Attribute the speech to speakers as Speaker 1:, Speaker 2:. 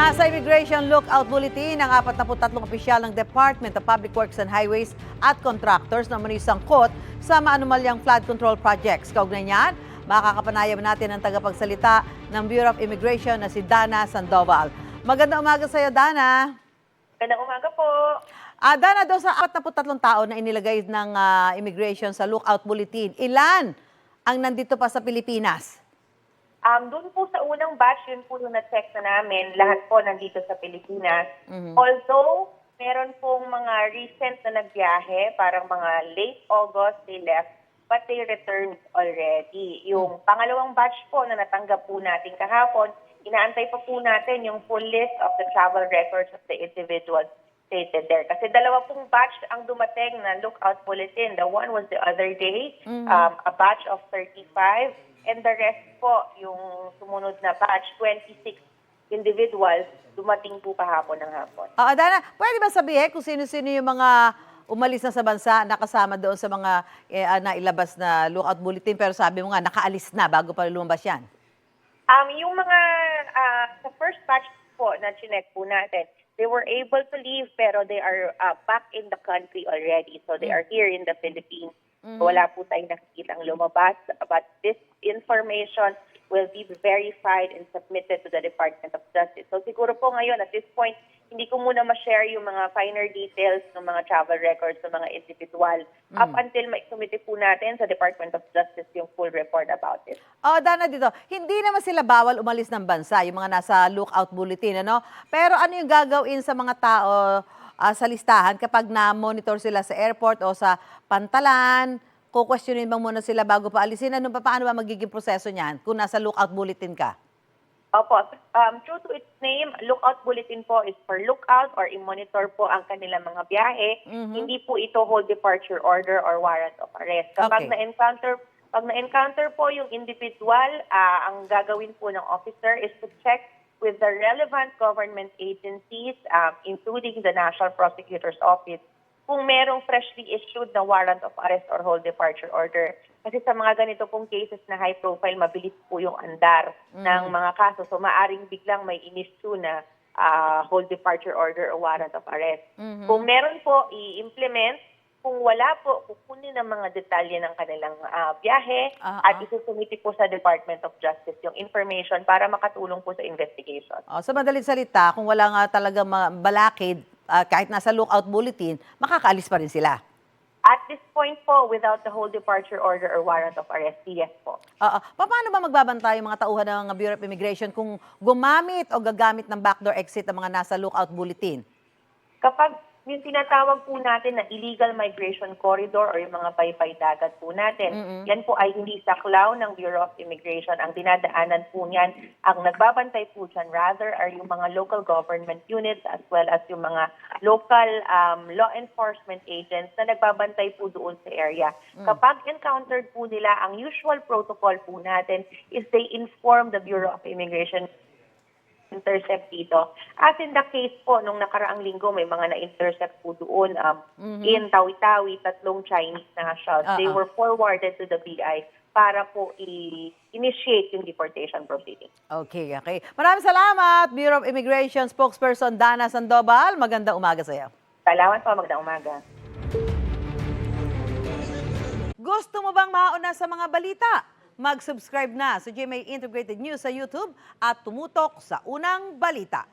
Speaker 1: Nasa Immigration Lookout Bulletin ang 43 opisyal ng Department of Public Works and Highways at contractors na umano'y sangkot sa maanumalyang flood control projects. Kaugnay niyan, makakapanayam natin ang tagapagsalita ng Bureau of Immigration na si Dana Sandoval. Magandang umaga sa iyo, Dana.
Speaker 2: Magandang umaga po.
Speaker 1: Dana, doon sa 43 tao na inilagay ng immigration sa Lookout Bulletin, ilan ang nandito pa sa Pilipinas?
Speaker 2: Doon po sa unang batch, yun po yung na-check na namin, lahat po nandito sa Pilipinas. Although, meron pong mga recent na nagbiyahe, parang mga late August, they left, but they returned already. Yung pangalawang batch po na natanggap po natin kahapon, inaantay pa po natin yung full list of the travel records of the individuals stated there. Kasi dalawa pong batch ang dumating na lookout bulletin. The one was the other day, a batch of 35. And the rest po, yung sumunod na batch, 26 individuals, dumating po kahapon ng hapon.
Speaker 1: Dana, pwede ba sabihin kung sino-sino yung mga umalis na sa bansa, nakasama doon sa mga nailabas na lookout bulletin, pero sabi mo nga, nakaalis na bago pa lumabas yan?
Speaker 2: Yung mga sa first batch po na chinek po natin, they were able to leave pero they are back in the country already. So they are here in the Philippines. Wala po tayong nakikitang lumabas. But this information will be verified and submitted to the Department of Justice. So siguro po ngayon, at this point, hindi ko muna ma-share yung mga finer details ng mga travel records ng mga individual up until maisumite po natin sa Department of Justice yung full report about it.
Speaker 1: Dana, dito, hindi naman sila bawal umalis ng bansa, yung mga nasa lookout bulletin, ano? Pero ano yung gagawin sa mga tao sa listahan kapag na-monitor sila sa airport o sa pantalan? Kukwestiyonin bang muna sila bago pa alisin? Paano ba magiging proseso niyan kung nasa lookout bulletin ka?
Speaker 2: Opo. True to its name, lookout bulletin po is for lookout or i-monitor po ang kanilang mga biyahe. Hindi po ito hold departure order or warrant of arrest. Kapag na-encounter po yung individual, ang gagawin po ng officer is to check with the relevant government agencies, including the National Prosecutor's Office, kung merong freshly issued na warrant of arrest or hold departure order. Kasi sa mga ganito pong cases na high profile, mabilis po yung andar ng mga kaso. So maaring biglang may in-issue na hold departure order or warrant of arrest. Kung meron po, i-implement. Kung wala po, kukunin ng mga detalye ng kanilang biyahe at isusumiti po sa Department of Justice yung information para makatulong po sa investigation.
Speaker 1: Sa madaling salita, kung wala nga talaga balakid, kahit nasa lookout bulletin, makakaalis pa rin sila.
Speaker 2: At this point po, without the whole departure order or warrant of arrest, yes po.
Speaker 1: Paano ba magbabantay yung mga tauhan ng Bureau of Immigration kung gumamit o gagamit ng backdoor exit ang mga nasa lookout bulletin?
Speaker 2: Kapag yung tinatawag po natin na illegal migration corridor or yung mga paypay dagat po natin, yan po ay hindi saklaw ng Bureau of Immigration. Ang dinadaanan po niyan, ang nagbabantay po dyan rather are yung mga local government units as well as yung mga local law enforcement agents na nagbabantay po doon sa area. Kapag encountered po nila, ang usual protocol po natin is they inform the Bureau of Immigration intercept dito. As in the case po, nung nakaraang linggo, may mga na-intercept po doon in Tawi-Tawi, 3 Chinese nationals. They were forwarded to the BI para po i-initiate yung deportation proceeding.
Speaker 1: Okay. Maraming salamat, Bureau of Immigration spokesperson Dana Sandoval. Magandang umaga sa iyo.
Speaker 2: Salamat po, magandang umaga.
Speaker 1: Gusto mo bang mauna sa mga balita? Mag-subscribe na sa GMA Integrated News sa YouTube at tumutok sa unang balita.